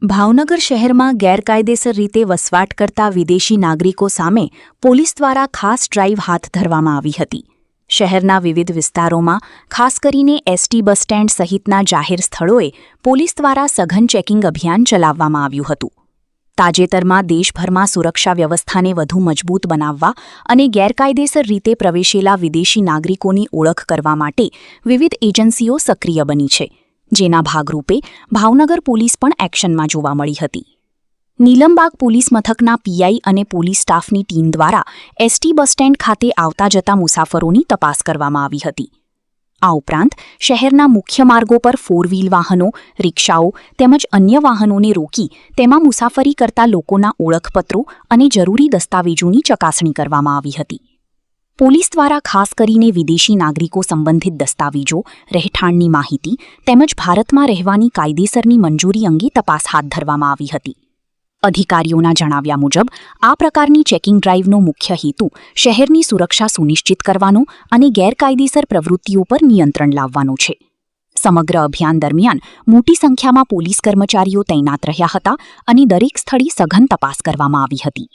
ભાવનગર શહેરમાં ગેરકાયદેસર રીતે વસવાટ કરતા વિદેશી નાગરિકો સામે પોલીસ દ્વારા ખાસ ડ્રાઇવ હાથ ધરવામાં આવી હતી. શહેરના વિવિધ વિસ્તારોમાં ખાસ કરીને એસટી બસ સ્ટેન્ડ સહિતના જાહેર સ્થળોએ પોલીસ દ્વારા સઘન ચેકિંગ અભિયાન ચલાવવામાં આવ્યું હતું. તાજેતરમાં દેશભરમાં સુરક્ષા વ્યવસ્થાને વધુ મજબૂત બનાવવા અને ગેરકાયદેસર રીતે પ્રવેશેલા વિદેશી નાગરિકોની ઓળખ કરવા માટે વિવિધ એજન્સીઓ સક્રિય બની છે, જેના ભાગરૂપે ભાવનગર પોલીસ પણ એક્શનમાં જોવા મળી હતી. નીલમબાગ પોલીસ મથકના પીઆઈ અને પોલીસ સ્ટાફની ટીમ દ્વારા એસટી બસ સ્ટેન્ડ ખાતે આવતા જતા મુસાફરોની તપાસ કરવામાં આવી હતી. આ ઉપરાંત શહેરના મુખ્ય માર્ગો પર 4 વ્હીલ વાહનો, રિક્ષાઓ તેમજ અન્ય વાહનોને રોકી તેમાં મુસાફરી કરતા લોકોના ઓળખપત્રો અને જરૂરી દસ્તાવેજોની ચકાસણી કરવામાં આવી હતી. પોલીસ દ્વારા ખાસ કરીને વિદેશી નાગરિકો સંબંધિત દસ્તાવેજો, રહેઠાણની માહિતી તેમજ ભારતમાં રહેવાની કાયદેસરની મંજૂરી અંગે તપાસ હાથ ધરવામાં આવી હતી. અધિકારીઓના જણાવ્યા મુજબ આ પ્રકારની ચેકિંગ ડ્રાઇવનો મુખ્ય હેતુ શહેરની સુરક્ષા સુનિશ્ચિત કરવાનો અને ગેરકાયદેસર પ્રવૃત્તિઓ પર નિયંત્રણ લાવવાનો છે. સમગ્ર અભિયાન દરમિયાન મોટી સંખ્યામાં પોલીસ કર્મચારીઓ તૈનાત રહ્યા હતા અને દરેક સ્થળે સઘન તપાસ કરવામાં આવી હતી.